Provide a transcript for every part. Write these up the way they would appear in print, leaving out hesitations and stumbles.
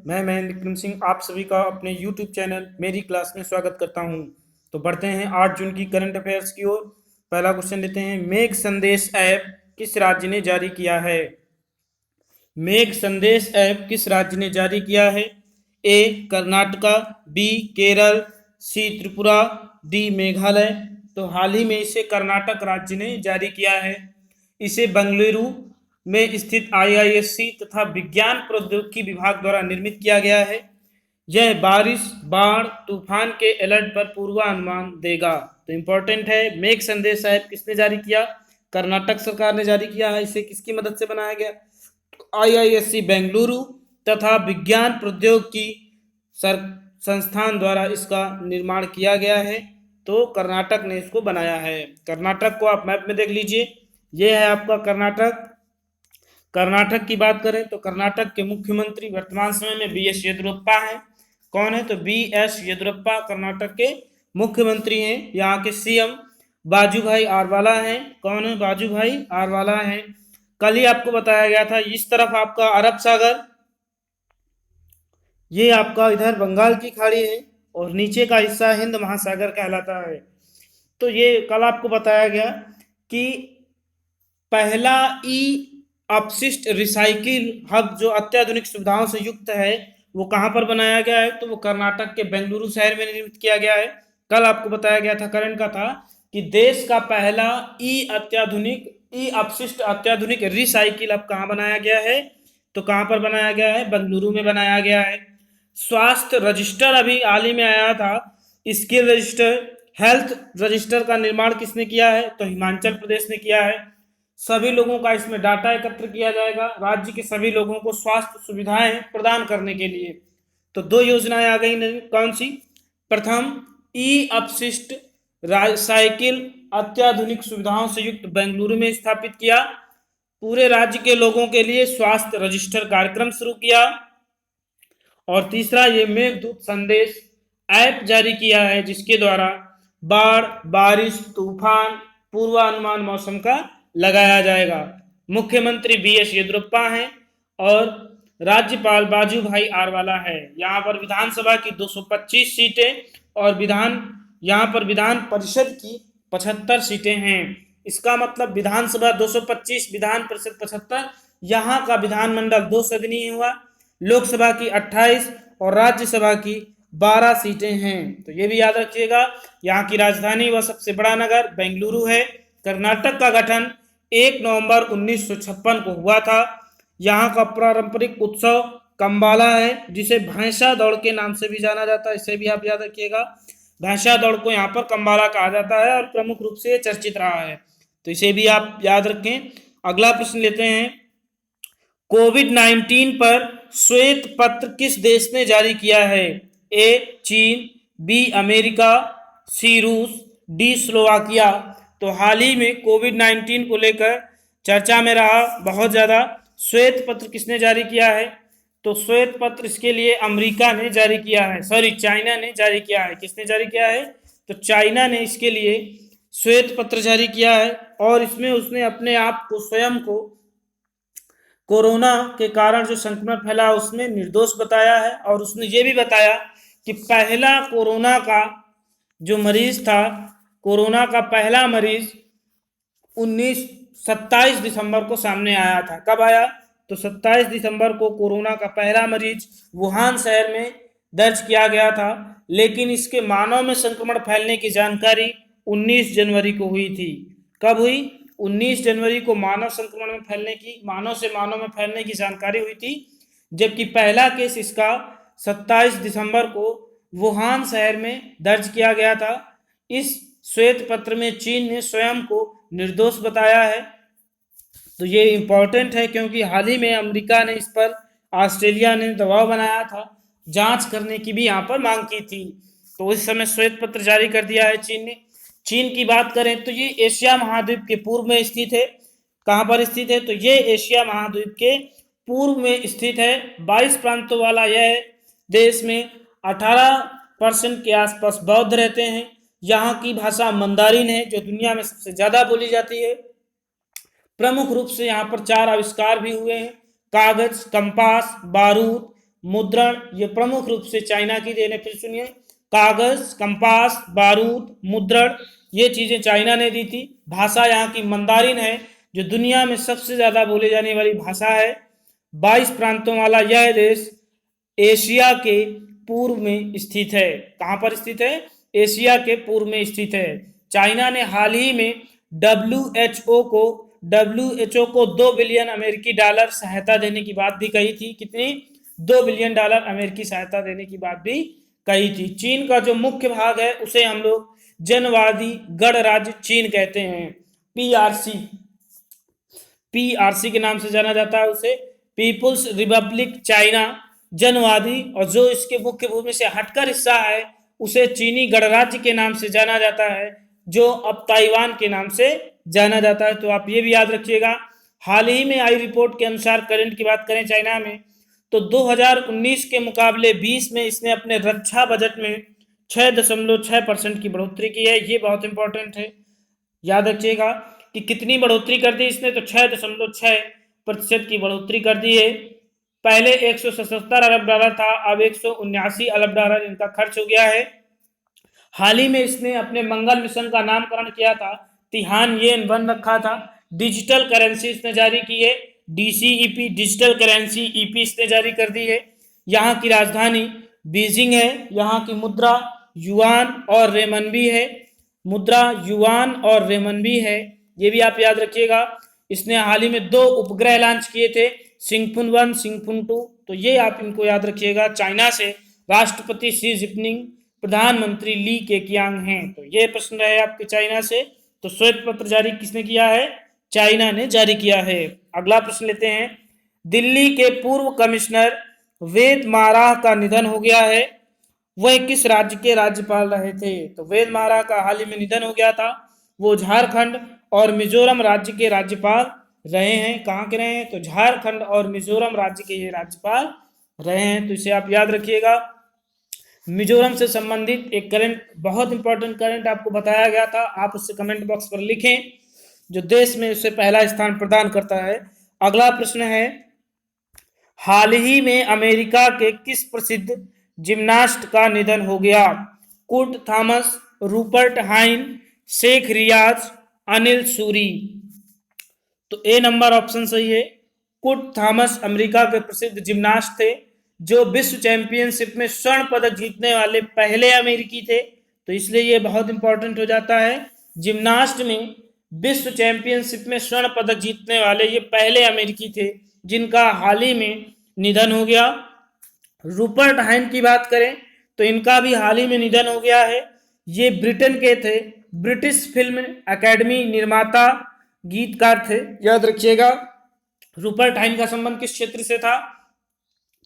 मैं महेंद्र विक्रम सिंह आप सभी का अपने यूट्यूब चैनल मेरी क्लास में स्वागत करता हूं। तो बढ़ते हैं 8 जून की करंट अफेयर्स की ओर। पहला क्वेश्चन लेते हैं, मेघ संदेश ऐप किस राज्य ने जारी किया है? मेघ संदेश ऐप किस राज्य ने जारी किया है? ए कर्नाटका, बी केरल, सी त्रिपुरा, डी मेघालय। तो हाल ही में इसे कर्नाटक राज्य ने जारी किया है। इसे बेंगलुरु में स्थित आईआईएससी तथा विज्ञान प्रौद्योगिकी विभाग द्वारा निर्मित किया गया है। यह बारिश, बाढ़, तूफान के अलर्ट पर पूर्वानुमान देगा। तो इम्पोर्टेंट है, मेघ संदेश ऐप किसने जारी किया? कर्नाटक सरकार ने जारी किया है। इसे किसकी मदद से बनाया गया? आईआईएससी बेंगलुरु तथा विज्ञान प्रौद्योगिकी संस्थान द्वारा इसका निर्माण किया गया है। तो कर्नाटक ने इसको बनाया है। कर्नाटक को आप मैप में देख लीजिए, यह है आपका कर्नाटक। कर्नाटक की बात करें तो कर्नाटक के मुख्यमंत्री वर्तमान समय में बी एस येदियुरप्पा हैं। कौन है? तो बी एस येदियुरप्पा कर्नाटक के मुख्यमंत्री हैं। यहाँ के सीएम वाजुभाई आरवाला हैं। कौन है? वाजुभाई आरवाला हैं। कल ही आपको बताया गया था, इस तरफ आपका अरब सागर, ये आपका इधर बंगाल की खाड़ी है और नीचे का हिस्सा हिंद महासागर कहलाता है। तो ये कल आपको बताया गया कि पहला ई अपशिष्ट रिसाइकिल हब जो अत्याधुनिक सुविधाओं से युक्त है वो कहाँ पर बनाया गया है? तो वो कर्नाटक के बेंगलुरु शहर में निर्मित किया गया है। कल आपको बताया गया था, करंट का था, कि देश का पहला ई अपशिष्ट अत्याधुनिक रिसाइकिल हब कहाँ बनाया गया है? तो कहाँ पर बनाया गया है? बेंगलुरु में बनाया गया है। स्वास्थ्य रजिस्टर अभी हाल ही में आया था, स्किल रजिस्टर, हेल्थ रजिस्टर का निर्माण किसने किया है? तो हिमाचल प्रदेश ने किया है। सभी लोगों का इसमें डाटा एकत्र किया जाएगा, राज्य के सभी लोगों को स्वास्थ्य सुविधाएं प्रदान करने के लिए। तो 2 योजनाएं आ गई। कौन सी? प्रथम, ई अपशिष्ट साइकिल अत्याधुनिक सुविधाओं से युक्त बेंगलुरु में स्थापित किया। पूरे राज्य के लोगों के लिए स्वास्थ्य रजिस्टर कार्यक्रम शुरू किया। और तीसरा, ये मेघदूत संदेश ऐप जारी किया है जिसके द्वारा बाढ़, बारिश, तूफान पूर्वानुमान मौसम का लगाया जाएगा। मुख्यमंत्री बी एस येदियुरप्पा हैं और राज्यपाल वाजुभाई आरवाला है। यहाँ पर विधानसभा की 225 सीटें और यहाँ पर विधान परिषद की 75 सीटें हैं। इसका मतलब विधानसभा 225, विधान परिषद 75। यहाँ का विधानमंडल 2 सदनीय हुआ। लोकसभा की 28 और राज्यसभा की 12 सीटें हैं। तो ये भी याद रखिएगा। यहाँ की राजधानी व सबसे बड़ा नगर बेंगलुरु है। कर्नाटक का गठन 1 नवंबर 1956 को हुआ था। यहाँ का पारंपरिक उत्सव कंबाला है, जिसे भैंसा दौड़ के नाम से भी जाना जाता है। इसे भी आप याद रखिएगा, भैंसा दौड़ को यहाँ पर कंबाला कहा जाता है और प्रमुख रूप से चर्चित रहा है। तो इसे भी आप याद रखें। अगला प्रश्न लेते हैं, कोविड-19 पर श्वेत पत्र किस देश ने जारी किया है? ए चीन, बी अमेरिका, सी रूस, डी स्लोवाकिया। तो हाल ही में कोविड-19 को लेकर चर्चा में रहा बहुत ज़्यादा। श्वेत पत्र किसने जारी किया है? तो श्वेत पत्र इसके लिए अमेरिका ने जारी किया है, चाइना ने जारी किया है। किसने जारी किया है? तो चाइना ने इसके लिए श्वेत पत्र जारी किया है और इसमें उसने अपने आप को, स्वयं को, कोरोना के कारण जो संक्रमण फैला उसमें निर्दोष बताया है। और उसने ये भी बताया कि पहला कोरोना का जो मरीज था, कोरोना का पहला मरीज 27 दिसंबर को सामने आया था। कब आया? तो 27 दिसंबर को कोरोना का पहला मरीज वुहान शहर में दर्ज किया गया था, लेकिन इसके मानव में संक्रमण फैलने की जानकारी 19 जनवरी को हुई थी। कब हुई? 19 जनवरी को मानव से मानव में फैलने की जानकारी हुई थी, जबकि पहला केस इसका 27 दिसंबर को वुहान शहर में दर्ज किया गया था। इस श्वेत पत्र में चीन ने स्वयं को निर्दोष बताया है। तो ये इंपॉर्टेंट है क्योंकि हाल ही में अमेरिका ने इस पर, ऑस्ट्रेलिया ने दबाव बनाया था, जांच करने की भी यहाँ पर मांग की थी। तो इस समय श्वेत पत्र जारी कर दिया है चीन ने। चीन की बात करें तो ये एशिया महाद्वीप के पूर्व में स्थित है। कहाँ पर स्थित है? तो ये एशिया महाद्वीप के पूर्व में स्थित है। 22 प्रांतों वाला यह देश में 18% के आसपास बौद्ध रहते हैं। यहाँ की भाषा मंदारिन है जो दुनिया में सबसे ज्यादा बोली जाती है। प्रमुख रूप से यहाँ पर 4 आविष्कार भी हुए हैं: कागज, कंपास, बारूद, मुद्रण ये प्रमुख रूप से चाइना की देन है। फिर सुनिए, कागज, कंपास, बारूद, मुद्रण ये चीजें चाइना ने दी थी। भाषा यहाँ की मंदारिन है जो दुनिया में सबसे ज्यादा बोले जाने वाली भाषा है। 22 प्रांतों वाला यह देश एशिया के पूर्व में स्थित है। कहां पर स्थित है? एशिया के पूर्व में स्थित है। चाइना ने हाल ही में डब्ल्यूएचओ को 2 बिलियन अमेरिकी डॉलर सहायता देने की बात भी कही थी। कितनी? 2 बिलियन डॉलर अमेरिकी सहायता देने की बात भी कही थी। चीन का जो मुख्य भाग है उसे हम लोग जनवादी गणराज्य चीन कहते हैं, पीआरसी। पीआरसी के नाम से जाना जाता है उसे, पीपुल्स रिपब्लिक चाइना जनवादी। और जो इसके मुख्य भूमि से हटकर हिस्सा है उसे चीनी गणराज्य के नाम से जाना जाता है, जो अब ताइवान के नाम से जाना जाता है। तो आप ये भी याद रखिएगा। हाल ही में आई रिपोर्ट के अनुसार करंट की बात करें चाइना में, तो 2019 के मुकाबले 20 में इसने अपने रक्षा बजट में 6.6% की बढ़ोतरी की है। ये बहुत इंपॉर्टेंट है, याद रखिएगा कि कितनी बढ़ोतरी कर दी इसने, तो 6.6% की बढ़ोतरी कर दी है। पहले 177 अरब डॉलर था, अब 179 अरब डॉलर इनका खर्च हो गया है। हाल ही में इसने अपने मंगल मिशन का नामकरण किया था, तिहानयेन बन रखा था। डिजिटल करेंसी इसने जारी की है, डीसीईपी डिजिटल करेंसी ईपी इसने जारी कर दी है। यहाँ की राजधानी बीजिंग है। यहाँ की मुद्रा युआन और रेमनबी है। मुद्रा युआन और रेमनबी है, ये भी आप याद रखिएगा। इसने हाल ही में 2 उपग्रह लॉन्च किए थे, सिंगफुन 1, सिंगफुन 2। तो ये आप इनको याद रखिएगा। चाइना से राष्ट्रपति शी जिनपिंग, प्रधानमंत्री ली केकियांग हैं। तो ये प्रश्न रहे आपके चाइना से। तो श्वेत पत्र जारी किसने किया है? चाइना ने जारी किया है। अगला प्रश्न लेते हैं। दिल्ली के पूर्व कमिश्नर वेद माराह का निधन हो गया है। वह किस राज्य के राज्यपाल रहे थे? तो वेद माराह का हाल ही में निधन हो गया था। वो झारखंड और मिजोरम राज्य के राज्यपाल रहे हैं। कहाँ के रहे हैं? तो झारखंड और मिजोरम राज्य के ये राज्यपाल रहे हैं। तो इसे आप याद रखिएगा। मिजोरम से संबंधित एक करंट, बहुत इंपॉर्टेंट करंट आपको बताया गया था, आप उससे कमेंट बॉक्स पर लिखें, जो देश में उससे पहला स्थान प्रदान करता है। अगला प्रश्न है, हाल ही में अमेरिका के किस प्रसिद्ध जिम्नास्ट का निधन हो गया? कुड थॉमस, रूपर्ट हाइन, शेख रियाज, अनिल सूरी। तो ए नंबर ऑप्शन सही है। कुड थॉमस अमेरिका के प्रसिद्ध जिम्नास्ट थे, जो विश्व चैंपियनशिप में स्वर्ण पदक जीतने वाले पहले अमेरिकी थे। तो इसलिए ये बहुत इंपॉर्टेंट हो जाता है। जिम्नास्ट में विश्व चैंपियनशिप में स्वर्ण पदक जीतने वाले ये पहले अमेरिकी थे, जिनका हाल ही में निधन हो गया। रूपर्ट हाइन की बात करें तो इनका भी हाल ही में निधन हो गया है। ये ब्रिटेन के थे, ब्रिटिश फिल्म एकेडमी निर्माता, गीतकार थे, याद रखिएगा। रूपर्ट हाइन का संबंध किस क्षेत्र से था?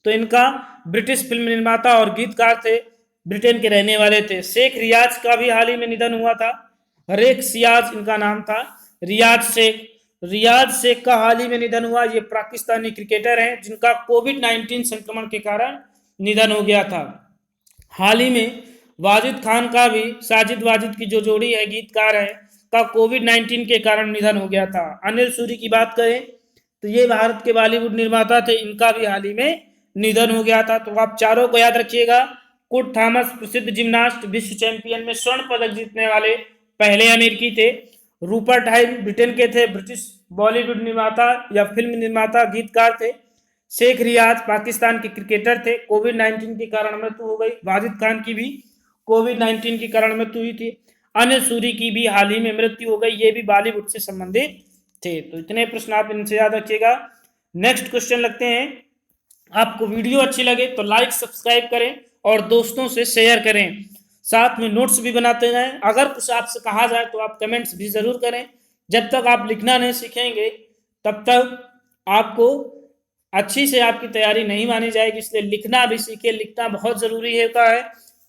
तो इनका ब्रिटिश फिल्म निर्माता और गीतकार थे, ब्रिटेन के रहने वाले थे। शेख रियाज का भी हाल ही में निधन हुआ था। रेख सियाज इनका नाम था, रियाज शेख। रियाज शेख का हाल ही में निधन हुआ। ये पाकिस्तानी क्रिकेटर हैं जिनका कोविड-19 संक्रमण के कारण निधन हो गया था। हाल ही में वाजिद खान का भी, साजिद वाजिद की जो जोड़ी है, गीतकार है, का कोविड-19 के कारण निधन हो गया था। अनिल सूरी की बात करें तो ये भारत के बॉलीवुड निर्माता थे, इनका भी हाल ही में निधन हो गया था। तो आप चारों को याद रखिएगा। कुड थॉमस प्रसिद्ध जिम्नास्ट, विश्व चैंपियन में स्वर्ण पदक जीतने वाले पहले अमेरिकी थे। रूपर्ट हाइन ब्रिटेन के थे, ब्रिटिश बॉलीवुड निर्माता या फिल्म निर्माता, गीतकार थे। शेख रियाज पाकिस्तान के क्रिकेटर थे, कोविड-19 के कारण मृत्यु हो गई। वाजिद खान की भी कोविड-19 के कारण मृत्यु हुई थी। अनिल सूरी की भी हाल ही में मृत्यु हो गई, ये भी बॉलीवुड से संबंधित थे। तो इतने प्रश्न आप इनसे याद रखिएगा। नेक्स्ट क्वेश्चन लगते हैं। आपको वीडियो अच्छी लगे तो लाइक सब्सक्राइब करें और दोस्तों से शेयर करें, साथ में नोट्स भी बनाते जाएं। अगर कुछ आपसे कहा जाए तो आप कमेंट्स भी जरूर करें। जब तक आप लिखना नहीं सीखेंगे तब तक आपको अच्छी से आपकी तैयारी नहीं मानी जाएगी, इसलिए लिखना भी सीखे, लिखना बहुत जरूरी होता है।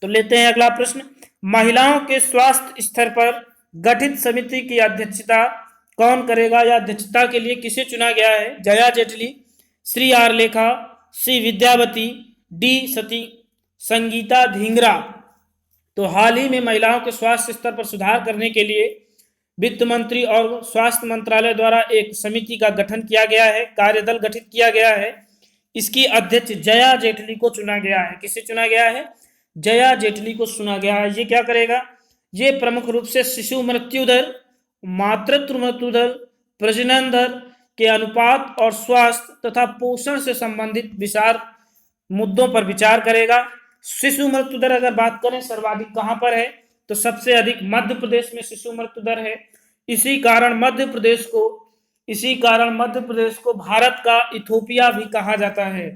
तो लेते हैं अगला प्रश्न। महिलाओं के स्वास्थ्य स्तर पर गठित समिति की अध्यक्षता कौन करेगा या अध्यक्षता के लिए किसे चुना गया है? जया जेटली, श्री आर लेखा, श्री विद्यावती, डी सती, संगीता धिंगरा। तो हाल ही में महिलाओं के स्वास्थ्य स्तर पर सुधार करने के लिए वित्त मंत्री और स्वास्थ्य मंत्रालय द्वारा एक समिति का गठन किया गया है, कार्यदल गठित किया गया है। इसकी अध्यक्ष जया जेटली को चुना गया है। किसे चुना गया है? जया जेटली को चुना गया है। ये क्या करेगा? ये प्रमुख रूप से शिशु मृत्यु दर, मातृत्व मृत्यु दर, प्रजनन दर के अनुपात और स्वास्थ्य तथा पोषण से संबंधित विचार मुद्दों पर विचार करेगा। शिशु मृत्यु दर अगर बात करें सर्वाधिक कहां पर है, तो सबसे अधिक मध्य प्रदेश में शिशु मृत्यु दर है। इसी कारण मध्य प्रदेश को भारत का इथोपिया भी कहा जाता है,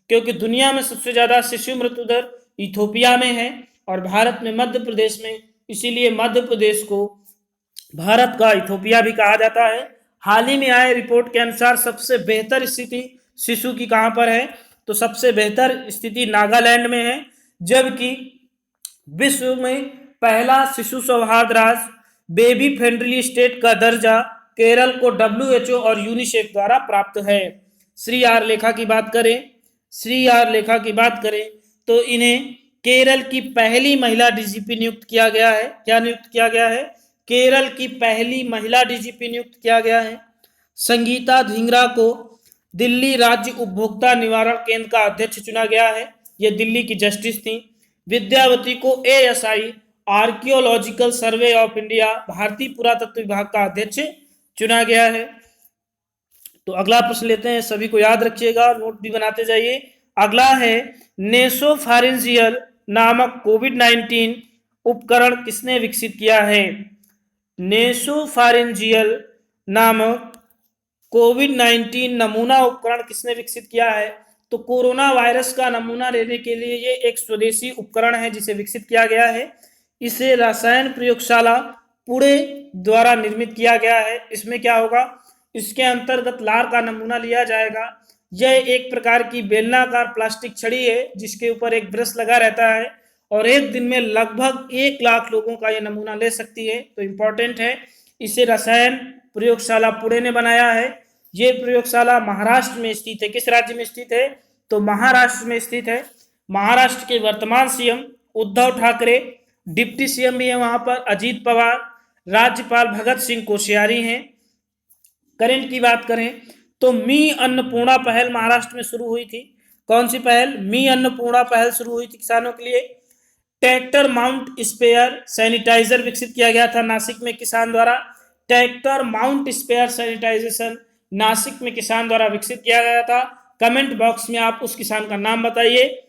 क्योंकि दुनिया में सबसे ज्यादा शिशु मृत्यु दर इथोपिया में है और भारत में मध्य प्रदेश में, इसीलिए मध्य प्रदेश को भारत का इथोपिया भी कहा जाता है। हाल ही में आए रिपोर्ट के अनुसार सबसे बेहतर स्थिति शिशु की कहां पर है, तो सबसे बेहतर स्थिति नागालैंड में है, जबकि विश्व में पहला शिशु सौहार्द राज्य बेबी फ्रेंडली स्टेट का दर्जा केरल को WHO और यूनिसेफ द्वारा प्राप्त है। श्री आर लेखा की बात करें तो इन्हें केरल की पहली महिला डीजीपी नियुक्त किया गया है। क्या नियुक्त किया गया है? केरल की पहली महिला डीजीपी नियुक्त किया गया है। संगीता धिंगरा को दिल्ली राज्य उपभोक्ता निवारण केंद्र का अध्यक्ष चुना गया है। ये दिल्ली की जस्टिस थी। विद्यावती को ASI archaeological survey of India भारतीय पुरातत्व विभाग का अध्यक्ष चुना गया है। तो अगला प्रश्न लेते हैं, सभी को याद रखिएगा, नोट भी बनाते जाइए। अगला है नेसोफारिंजियल नामक कोविड-19 उपकरण किसने विकसित किया है? नेसोफारिंजियल नामक कोविड-19 नमूना उपकरण किसने विकसित किया है? तो कोरोना वायरस का नमूना लेने के लिए ये एक स्वदेशी उपकरण है जिसे विकसित किया गया है। इसे रसायन प्रयोगशाला पुणे द्वारा निर्मित किया गया है। इसमें क्या होगा? इसके अंतर्गत लार का नमूना लिया जाएगा। यह एक प्रकार की बेलनाकार प्लास्टिक छड़ी है जिसके ऊपर एक ब्रश लगा रहता है और एक दिन में लगभग 1 लाख लोगों का यह नमूना ले सकती है। तो इम्पोर्टेंट है। इसे रसायन प्रयोगशाला पुणे ने बनाया है। ये प्रयोगशाला महाराष्ट्र में स्थित है। किस राज्य में स्थित है? तो महाराष्ट्र में स्थित है। महाराष्ट्र के वर्तमान CM Uddhav Thackeray, deputy CM भी है वहां पर अजीत पवार, राज्यपाल भगत सिंह कोश्यारी हैं। करंट की बात करें तो मी अन्नपूर्णा पहल महाराष्ट्र में शुरू हुई थी। कौन सी पहल? मी अन्नपूर्णा पहल शुरू हुई थी किसानों के लिए। ट्रैक्टर माउंट स्पेयर सैनिटाइजर विकसित किया गया था नासिक में किसान द्वारा। Tractor mount sprayer sanitization Nashik में किसान द्वारा विकसित किया गया था। कमेंट बॉक्स में आप उस किसान का नाम बताइए।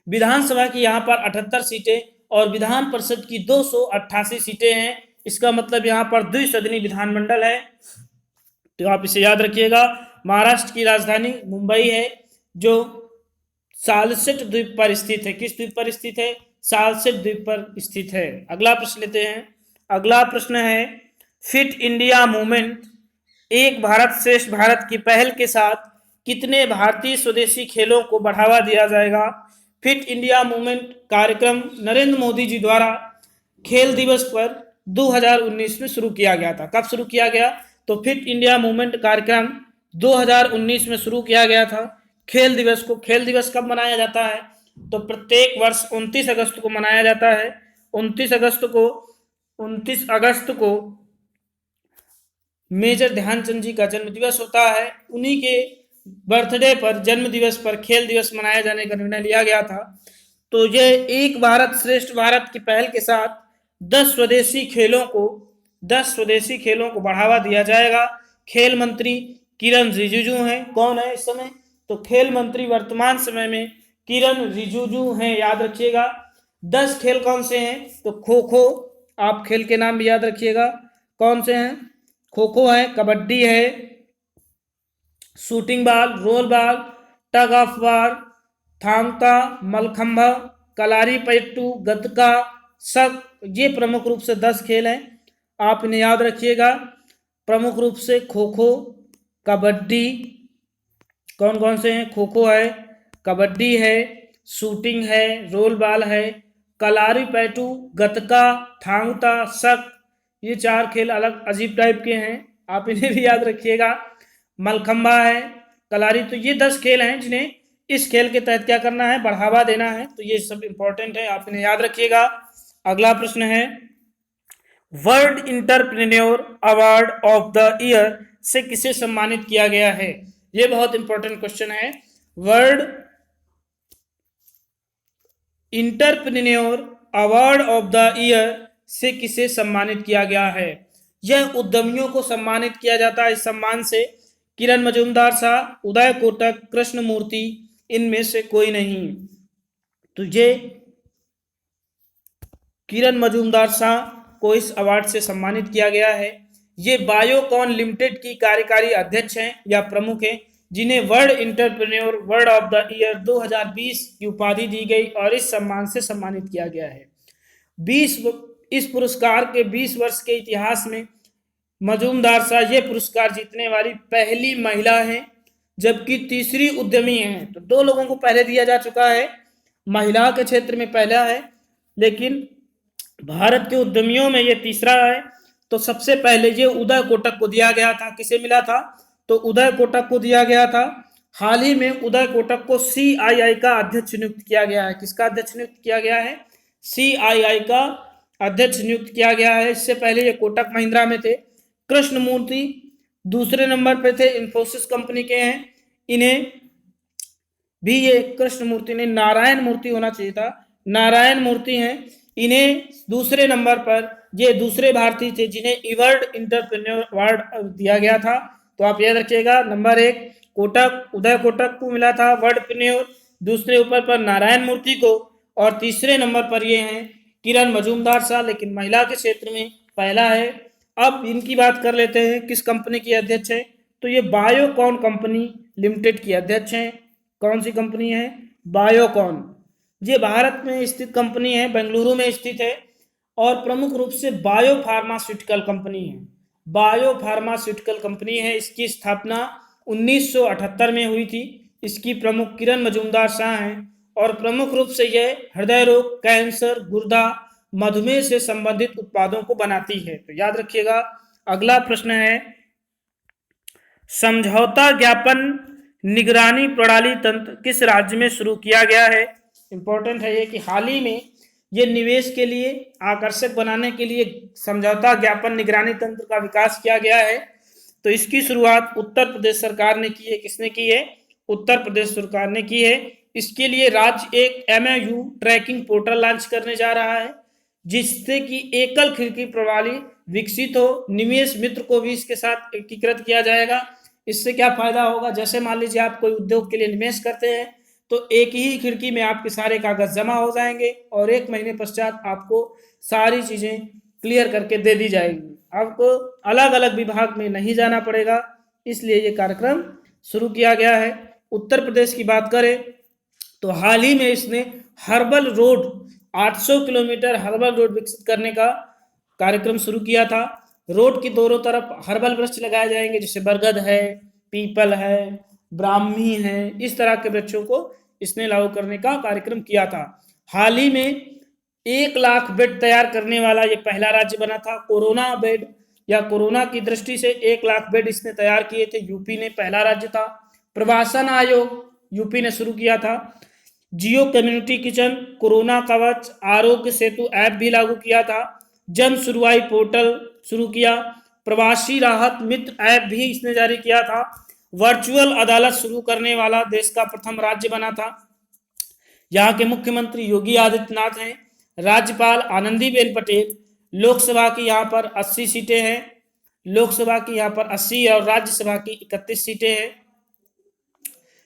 विधानसभा की यहाँ पर 78 सीटें और विधान परिषद की 288 सीटें हैं। इसका मतलब यहाँ पर द्विसदनी विधानमंडल है, तो आप इसे याद रखिएगा। महाराष्ट्र की राजधानी मुंबई है जो सालसेट द्वीप पर स्थित है। किस द्वीप पर स्थित है? सालसेट द्वीप पर स्थित है। अगला प्रश्न लेते हैं। अगला प्रश्न है फिट इंडिया मूवमेंट एक भारत श्रेष्ठ भारत की पहल के साथ कितने भारतीय स्वदेशी खेलों को बढ़ावा दिया जाएगा? फिट इंडिया मूवमेंट कार्यक्रम नरेंद्र मोदी जी द्वारा खेल दिवस पर 2019 में शुरू किया गया था। कब शुरू किया गया? तो फिट इंडिया मूवमेंट कार्यक्रम 2019 में शुरू किया गया था। खेल दिवस को, खेल दिवस कब मनाया जाता है? तो प्रत्येक वर्ष 29 अगस्त को मनाया जाता है। 29 अगस्त को मेजर ध्यानचंद जी का जन्म दिवस होता है। उन्हीं के बर्थडे पर, जन्म दिवस पर खेल दिवस मनाए जाने का निर्णय लिया गया था। तो यह एक भारत श्रेष्ठ भारत की पहल के साथ 10 स्वदेशी खेलों को बढ़ावा दिया जाएगा। खेल मंत्री किरण रिजिजू हैं। कौन है इस समय? तो खेल मंत्री वर्तमान समय में किरण रिजिजू हैं, याद रखिएगा। 10 खेल कौन से हैं? तो खो खो, आप खेल के नाम भी याद रखिएगा कौन से हैं। खो खो है, कबड्डी है, shooting ball, roll ball, tug of war, thangta, mallakhamba, kalari payattu, gatka, शक, ये प्रमुख रूप से 10 खेल हैं। आप इन्हें याद रखिएगा। प्रमुख रूप से खो खो, कबड्डी, कौन कौन से हैं? खो खो है, कबड्डी है, शूटिंग है, रोल बॉल है, कलारी पैटू, गतका, थांगता, शक, ये 4 खेल अलग अजीब टाइप के हैं, आप इन्हें भी याद रखिएगा। मलखंबा है, कलारी, तो ये 10 खेल हैं जिन्हें इस खेल के तहत क्या करना है? बढ़ावा देना है। तो ये सब इंपॉर्टेंट है, आप इन्हें याद रखिएगा। अगला प्रश्न है world entrepreneur award of the year से किसे सम्मानित किया गया है? ये बहुत इंपॉर्टेंट क्वेश्चन है। World entrepreneur award of the year से किसे सम्मानित किया गया है? यह उद्यमियों को सम्मानित किया जाता है इस सम्मान से। किरण मजूमदार शाह, उदय कोटक, कृष्णमूर्ति, इनमें से कोई नहीं। तो ये किरण मजूमदार शाह को इस अवार्ड से सम्मानित किया गया है। ये बायोकॉन लिमिटेड की कार्यकारी अध्यक्ष हैं या प्रमुख हैं, जिन्हें world entrepreneur world of the year 2020 की उपाधि दी गई और इस सम्मान से सम्मानित किया गया है। 20 इस पुरस्कार के 20 वर्ष के इतिहास में मजूमदार शाह ये पुरस्कार जीतने वाली पहली महिला हैं, जबकि तीसरी उद्यमी हैं। तो 2 लोगों को पहले दिया जा चुका है, महिला के क्षेत्र में पहला है, लेकिन भारत के उद्यमियों में ये तीसरा है। तो सबसे पहले ये उदय कोटक को दिया गया था। किसे मिला था? तो उदय कोटक को दिया गया था। हाल ही में उदय कोटक को CII का अध्यक्ष नियुक्त किया गया है। किसका अध्यक्ष नियुक्त किया गया है? CII का अध्यक्ष नियुक्त किया गया है। इससे पहले ये कोटक महिंद्रा में थे। कृष्णमूर्ति दूसरे नंबर पे थे, इंफोसिस कंपनी के हैं। इन्हें भी ये कृष्णमूर्ति ने नारायण मूर्ति होना चाहिए था, नारायण मूर्ति हैं। इन्हें दूसरे नंबर पर ये दूसरे भारतीय थे जिन्हें वर्ल्ड इंटरप्रेन्योर अवार्ड दिया गया था। तो आप याद रखिएगा, नंबर 1 कोटक, उदय कोटक को मिला था वर्ल्ड प्रेन्योर, दूसरे ऊपर पर नारायण मूर्ति को, और तीसरे नंबर पर ये हैं किरण मजूमदार शाह, लेकिन महिला के क्षेत्र में पहला है। अब इनकी बात कर लेते हैं, किस कंपनी की अध्यक्ष है? तो ये बायोकॉन कंपनी लिमिटेड की अध्यक्ष हैं। कौन सी कंपनी है? बायोकॉन। ये भारत में स्थित कंपनी है, बेंगलुरु में स्थित है और प्रमुख रूप से बायो फार्मास्यूटिकल कंपनी है। बायो फार्मास्यूटिकल कंपनी है। इसकी स्थापना 1978 में हुई थी। इसकी प्रमुख किरण मजूमदार शाह हैं और प्रमुख रूप से यह हृदय रोग, कैंसर, गुर्दा, मधुमेह से संबंधित उत्पादों को बनाती है। तो याद रखिएगा। अगला प्रश्न है, समझौता ज्ञापन निगरानी प्रणाली तंत्र किस राज्य में शुरू किया गया है? इंपॉर्टेंट है ये कि हाल ही में ये निवेश के लिए आकर्षक बनाने के लिए समझौता ज्ञापन निगरानी तंत्र का विकास किया गया है। तो इसकी शुरुआत उत्तर प्रदेश सरकार ने की है। किसने की है? उत्तर प्रदेश सरकार ने की है। इसके लिए राज्य एक MOU ट्रैकिंग पोर्टल लॉन्च करने जा रहा है, जिससे कि एकल खिड़की प्रणाली विकसित हो। निवेश मित्र को भी इसके साथ एकीकृत किया जाएगा। इससे क्या फायदा होगा? जैसे मान लीजिए आप कोई उद्योग के लिए निवेश करते हैं तो एक ही खिड़की में आपके सारे कागज जमा हो जाएंगे और 1 महीने पश्चात आपको सारी चीजें क्लियर करके दे दी जाएगी। आपको अलग अलग विभाग में नहीं जाना पड़ेगा, इसलिए ये कार्यक्रम शुरू किया गया है। उत्तर प्रदेश की बात करें तो हाल ही में इसने herbal road 800 kilometre herbal road विकसित करने का कार्यक्रम शुरू किया था। रोड की दोनों तरफ हर्बल वृक्ष लगाए जाएंगे, जैसे बरगद है, पीपल है, ब्राह्मी है। इस तरह के वृक्षों को इसने लागू करने का कार्यक्रम किया था। हाल ही में 1 लाख बेड तैयार करने वाला ये पहला राज्य बना था। कोरोना बेड या कोरोना की दृष्टि से 1 लाख बेड इसने तैयार किए थे। यूपी ने पहला राज्य था। प्रवासन आयोग यूपी ने शुरू किया था। जियो कम्युनिटी किचन, कोरोना कवच, आरोग्य सेतु ऐप भी लागू किया था। जन सुनवाई पोर्टल शुरू किया। प्रवासी राहत मित्र ऐप भी इसने जारी किया था। वर्चुअल अदालत शुरू करने वाला देश का प्रथम राज्य बना था। यहाँ के मुख्यमंत्री योगी आदित्यनाथ हैं। राज्यपाल आनंदीबेन पटेल। लोकसभा की यहाँ पर 80 सीटें हैं। लोकसभा की यहाँ पर 80 और राज्यसभा की 31 सीटें हैं।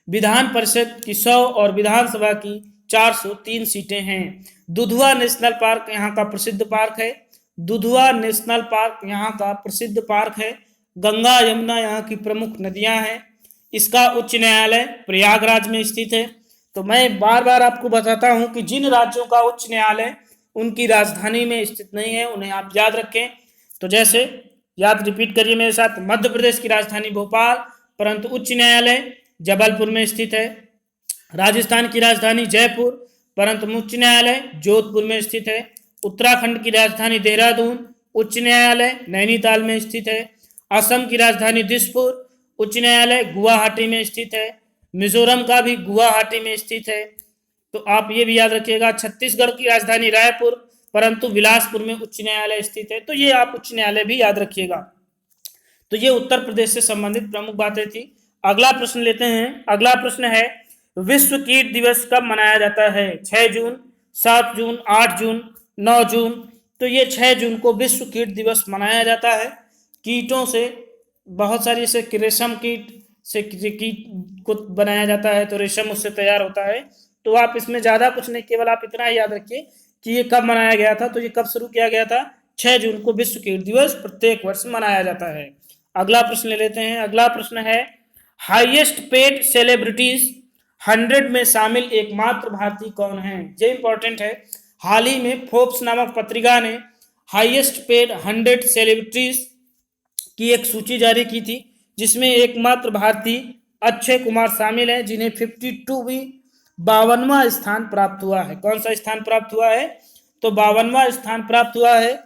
विधान परिषद की 100 और विधानसभा की 403 सीटें हैं। दुधवा नेशनल पार्क यहाँ का प्रसिद्ध पार्क है। दुधवा नेशनल पार्क यहाँ का प्रसिद्ध पार्क है। गंगा यमुना यहाँ की प्रमुख नदियां हैं। इसका उच्च न्यायालय प्रयागराज में स्थित है। तो मैं बार बार आपको बताता हूं कि जिन राज्यों का उच्च न्यायालय उनकी राजधानी में स्थित नहीं है, उन्हें आप याद रखें। तो जैसे याद रिपीट करिए मेरे साथ, मध्य प्रदेश की राजधानी भोपाल, परंतु उच्च न्यायालय जबलपुर में स्थित है। राजस्थान की राजधानी जयपुर, परंतु उच्च न्यायालय जोधपुर में स्थित है। उत्तराखंड की राजधानी देहरादून, उच्च न्यायालय नैनीताल में स्थित है। असम की राजधानी दिसपुर, उच्च न्यायालय गुवाहाटी में स्थित है। मिजोरम का भी गुवाहाटी में स्थित है। तो आप ये भी याद रखिएगा। छत्तीसगढ़ की राजधानी रायपुर, परंतु बिलासपुर में उच्च न्यायालय स्थित है। तो ये आप उच्च न्यायालय भी याद रखिएगा। तो ये उत्तर प्रदेश से संबंधित प्रमुख बातें थी। अगला प्रश्न लेते हैं। अगला प्रश्न है, तो विश्व कीट दिवस कब मनाया जाता है? 6 जून, 7 जून, 8 जून, 9 जून। तो ये 6 जून को विश्व कीट दिवस मनाया जाता है। कीटों से बहुत सारी जैसे रेशम कीट से कीट को बनाया जाता है, तो रेशम उससे तैयार होता है। तो आप इसमें ज़्यादा कुछ नहीं, केवल आप इतना ही याद रखिए कि ये कब मनाया गया था। तो ये कब शुरू किया गया था? 6 जून को विश्व कीट दिवस प्रत्येक वर्ष मनाया जाता है। अगला प्रश्न ले लेते हैं। अगला प्रश्न है, हाईएस्ट पेड सेलिब्रिटीज 100 में शामिल एकमात्र भारतीय कौन है? ये इंपॉर्टेंट है। हाल ही में फोर्ब्स नामक पत्रिका ने हाईएस्ट पेड 100 सेलिब्रिटीज की एक सूची जारी की थी, जिसमें एकमात्र भारतीय अक्षय कुमार शामिल हैं, जिन्हें 52वां स्थान प्राप्त हुआ है। कौन सा स्थान प्राप्त हुआ है? तो 52वां स्थान प्राप्त हुआ है।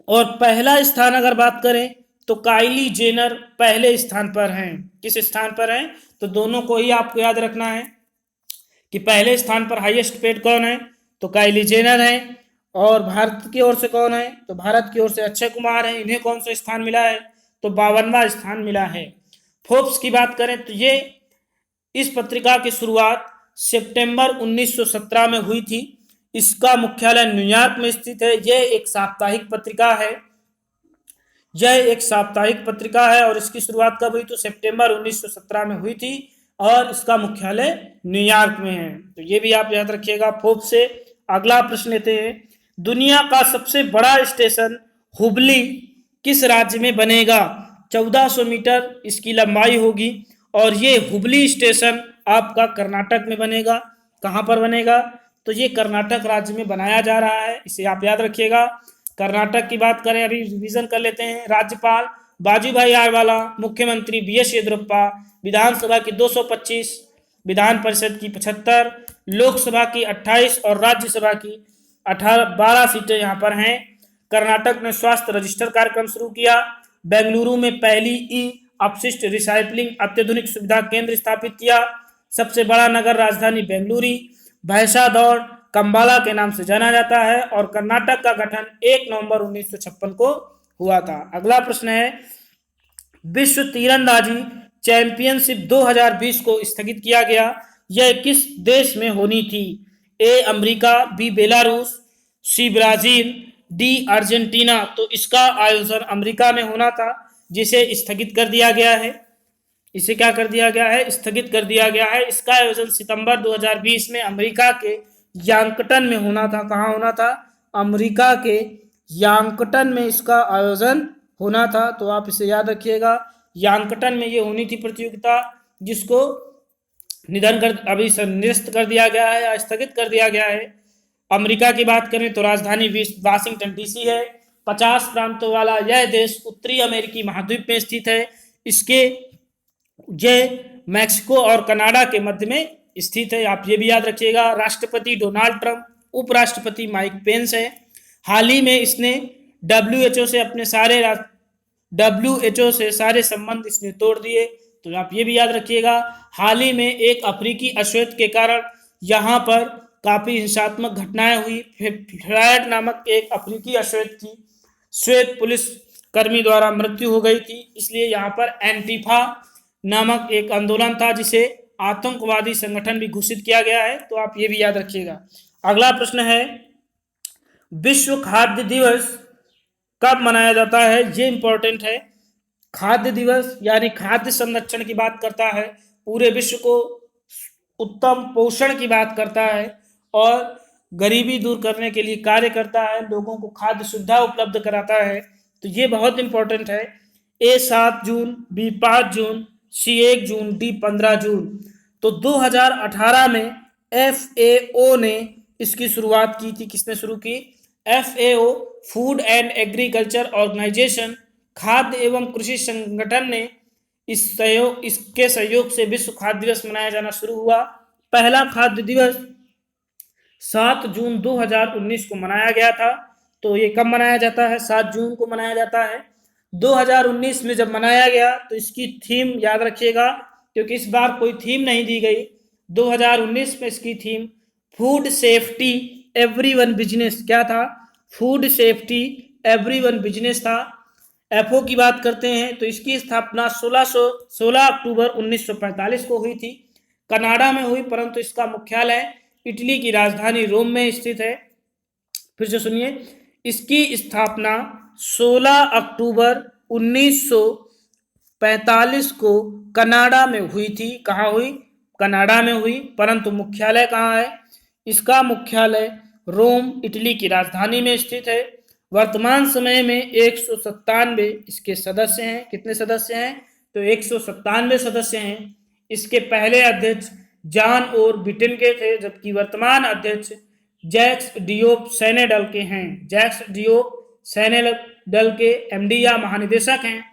और पहला स्थान अगर बात करें तो काइली जेनर पहले स्थान पर हैं। किस स्थान पर हैं? तो दोनों को ही आपको याद रखना है कि पहले स्थान पर हाईएस्ट पेड कौन है? तो काइली जेनर है। और भारत की ओर से कौन है? तो भारत की ओर से अक्षय कुमार है। इन्हें कौन सा स्थान मिला है? तो 52वां स्थान मिला है। फोर्ब्स की बात करें तो ये इस पत्रिका की शुरुआत सितंबर 1917 में हुई थी। इसका मुख्यालय न्यूयॉर्क में स्थित है। यह एक साप्ताहिक पत्रिका है। और इसकी शुरुआत कब हुई? तो सितंबर 1917 में हुई थी और इसका मुख्यालय न्यूयॉर्क में है। तो ये भी आप याद रखिएगा फोर्ब्स से। अगला प्रश्न लेते हैं, दुनिया का सबसे बड़ा स्टेशन हुबली किस राज्य में बनेगा? 1400 मीटर इसकी लंबाई होगी और ये हुबली स्टेशन आपका कर्नाटक में बनेगा। कहाँ पर बनेगा? तो ये कर्नाटक राज्य में बनाया जा रहा है, इसे आप याद रखिएगा। कर्नाटक की बात करें, अभी रिवीजन कर लेते हैं। राज्यपाल वाजूभाई आरवाला, मुख्यमंत्री बीएस येदियुरप्पा, विधानसभा की 225, विधान परिषद की 75, लोकसभा की 28 और राज्यसभा की 12 सीटें यहाँ पर हैं। कर्नाटक ने स्वास्थ्य रजिस्टर कार्यक्रम शुरू किया। बेंगलुरु में पहली ई अपशिष्ट रिसाइकलिंग अत्याधुनिक सुविधा केंद्र स्थापित किया। सबसे बड़ा नगर राजधानी बेंगलुरु भैंसा दौड़ कंबाला के नाम से जाना जाता है। और कर्नाटक का गठन 1 नवंबर 1956 को हुआ था। अगला प्रश्न है, विश्व तीरंदाजी चैंपियनशिप 2020 को स्थगित किया गया। यह किस देश में होनी थी? A America, B Belarus, C Brazil, D Argentina. तो इसका आयोजन अमेरिका में होना था, जिसे स्थगित कर दिया गया है। इसे क्या कर दिया गया है? स्थगित कर दिया गया है। इसका आयोजन सितंबर 2020 में अमेरिका के यांकटन में होना था। कहाँ होना था? अमेरिका के यांकटन में इसका आयोजन होना था। तो आप इसे याद रखिएगा, यांकटन में ये होनी थी प्रतियोगिता, जिसको निरस्त कर दिया गया है या स्थगित कर दिया गया है। अमेरिका की बात करें तो राजधानी वाशिंगटन डीसी है। 50 प्रांतों वाला यह देश उत्तरी अमेरिकी महाद्वीप में स्थित है। इसके यह मैक्सिको और कनाडा के मध्य में स्थित है। आप ये भी याद रखिएगा। राष्ट्रपति डोनाल्ड ट्रंप, उपराष्ट्रपति माइक पेंस है। हाल ही में इसने डब्ल्यूएचओ से सारे संबंध इसने तोड़ दिए। तो आप ये भी याद रखिएगा। हाल ही में एक अफ्रीकी अश्वेत के कारण यहाँ पर काफी हिंसात्मक घटनाएं हुई। फ्लॉयड नामक एक अफ्रीकी अश्वेत की श्वेत पुलिस कर्मी द्वारा मृत्यु हो गई थी। इसलिए यहाँ पर एंटीफा नामक एक आंदोलन था, जिसे आतंकवादी संगठन भी घोषित किया गया है। तो आप ये भी याद रखिएगा। अगला प्रश्न है, विश्व खाद्य दिवस कब मनाया जाता है? ये इंपॉर्टेंट है। खाद्य दिवस यानी खाद्य संरक्षण की बात करता है, पूरे विश्व को उत्तम पोषण की बात करता है और गरीबी दूर करने के लिए कार्य करता है, लोगों को खाद्य सुविधा उपलब्ध कराता है। तो ये बहुत इंपॉर्टेंट है। ए 7 जून, बी 5 जून, सी 1 जून, डी 15 जून। तो 2018 में FAO ने इसकी शुरुआत की थी। किसने शुरू की? FAO, food and agriculture organization, खाद्य एवं कृषि संगठन ने इसके सहयोग से विश्व खाद्य दिवस मनाया जाना शुरू हुआ। पहला खाद्य दिवस 7 जून 2019 को मनाया गया था। तो ये कब मनाया जाता है? 7 जून को मनाया जाता है। 2019 में जब मनाया गया तो इसकी थीम याद रखिएगा, क्योंकि इस बार कोई थीम नहीं दी गई। 2019 में इसकी theme food safety everyone business क्या था? फूड सेफ्टी एवरीवन बिजनेस था। FAO की बात करते हैं तो इसकी स्थापना 16 अक्टूबर 1945 को हुई थी। कनाडा में हुई, परंतु इसका मुख्यालय इटली की राजधानी रोम में स्थित है। फिर से सुनिए, इसकी स्थापना 16 अक्टूबर 1945 को कनाडा में हुई थी। कहाँ हुई? कनाडा में हुई, परंतु मुख्यालय कहाँ है? इसका मुख्यालय रोम इटली की राजधानी में स्थित है। वर्तमान समय में 197 इसके सदस्य हैं। कितने सदस्य हैं? तो 197 सदस्य हैं। इसके पहले अध्यक्ष जॉन और बिटेन के थे, जबकि वर्तमान अध्यक्ष जैक्स डियोप सेनेडल के हैं। जैक्स डियोप सेनेडल के एमडी या महानिदेशक हैं,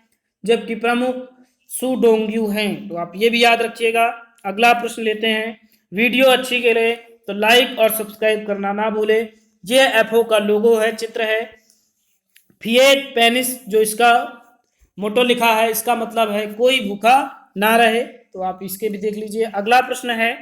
जबकि प्रमुख सू डोंग्यू हैं। तो आप ये भी याद रखिएगा। अगला प्रश्न लेते हैं। वीडियो अच्छी लगे तो लाइक और सब्सक्राइब करना ना भूले। ये एफओ का लोगो है, चित्र है। फिएट पेनिस जो इसका मोटो लिखा है, इसका मतलब है कोई भूखा ना रहे। तो आप इसके भी देख लीजिए। अगला प्रश्न है,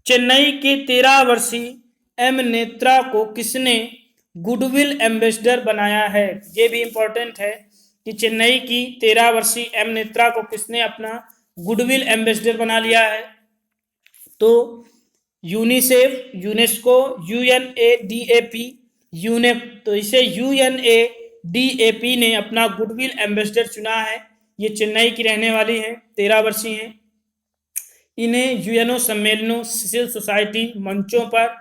चेन्नई के 13 वर्षीय एम नेत्रा को किसने गुडविल एम्बेसडर बनाया है? ये भी इंपॉर्टेंट है कि चेन्नई की 13 वर्षीय एम नेत्रा को किसने अपना गुडविल एम्बेसडर बना लिया है? तो यूनिसेफ, यूनेस्को, यूएनएडीएपी, यूनेप। तो इसे यूएनएडीएपी ने अपना गुडविल एम्बेसडर चुना है। ये चेन्नई की रहने वाली है, 13 वर्षीय हैं। इन्हें यूएनओ सम्मेलनों, सिविल सोसाइटी मंचों पर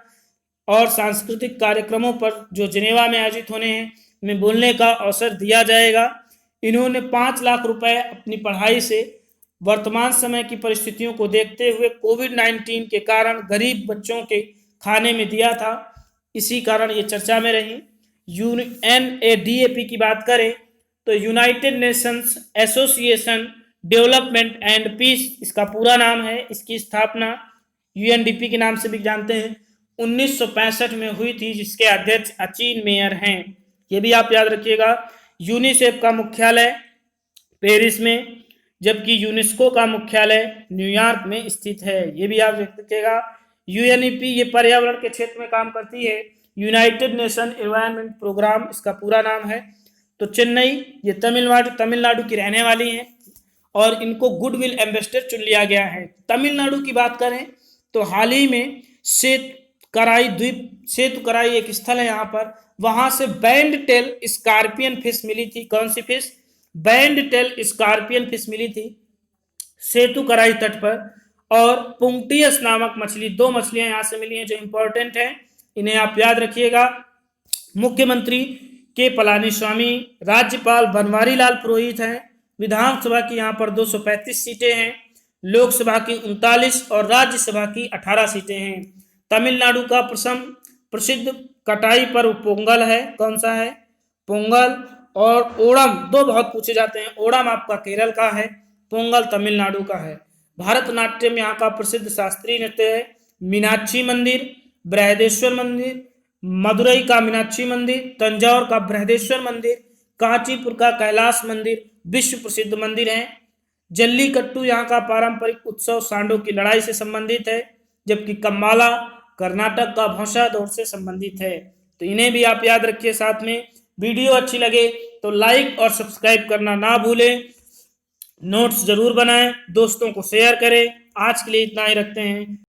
और सांस्कृतिक कार्यक्रमों पर जो जिनेवा में आयोजित होने हैं में बोलने का अवसर दिया जाएगा। इन्होंने 5 लाख रुपए अपनी पढ़ाई से वर्तमान समय की परिस्थितियों को देखते हुए कोविड-19 के कारण गरीब बच्चों के खाने में दिया था, इसी कारण ये चर्चा में रही। यूएनएडीएपी की बात करें तो United Nations association development and peace इसका पूरा नाम है। इसकी स्थापना यूएनडीपी के नाम से भी जानते हैं, 1965 में हुई थी, जिसके अध्यक्ष अचीन मेयर हैं। ये भी आप याद रखिएगा। यूनिसेफ का मुख्यालय पेरिस में, जबकि यूनेस्को का मुख्यालय न्यूयॉर्क में स्थित है। ये भी आप रखिएगा। यूएनईपी ये पर्यावरण के क्षेत्र में काम करती है। यूनाइटेड नेशन एनवायरनमेंट प्रोग्राम इसका पूरा नाम है। तो चेन्नई ये तमिलनाडु की रहने वाली हैं और इनको गुडविल एम्बेसडर चुन लिया गया है। तमिलनाडु की बात करें तो हाल ही में सेतुकराई एक स्थल है यहाँ पर, वहां से बैंड टेल स्कॉर्पियन फिश मिली थी। कौन सी fish? Band tail scorpion fish मिली थी सेतुकराई तट पर। और पुंक्टियस नामक मछली, 2 मछलियां यहाँ से मिली हैं जो इंपॉर्टेंट हैं, इन्हें आप याद रखिएगा। मुख्यमंत्री के पलानीस्वामी, राज्यपाल बनवारी लाल पुरोहित हैं। विधानसभा की यहाँ पर 235 सीटें हैं, लोकसभा की 39 और राज्यसभा की 18 सीटें हैं। तमिलनाडु का प्रसिद्ध कटाई पर्व पोंगल है। कौन सा है? पोंगल। और ओणम, 2 बहुत पूछे जाते हैं। ओणम आपका केरल का है, पोंगल तमिलनाडु का है। भारतनाट्यम यहाँ का प्रसिद्ध शास्त्रीय नृत्य है। मीनाक्षी मंदिर, बृहदेश्वर मंदिर, मदुरई का मीनाक्षी मंदिर, तंजौर का बृहदेश्वर मंदिर, कांचीपुर का कैलाश मंदिर विश्व प्रसिद्ध मंदिर हैं। जल्लीकट्टू यहाँ का पारंपरिक उत्सव सांडों की लड़ाई से संबंधित है, जबकि कम्माला कर्नाटक का भौसा दौड़ से संबंधित है। तो इन्हें भी आप याद रखिए। साथ में वीडियो अच्छी लगे तो लाइक और सब्सक्राइब करना ना भूलें। नोट्स जरूर बनाएं, दोस्तों को शेयर करें। आज के लिए इतना ही रखते हैं।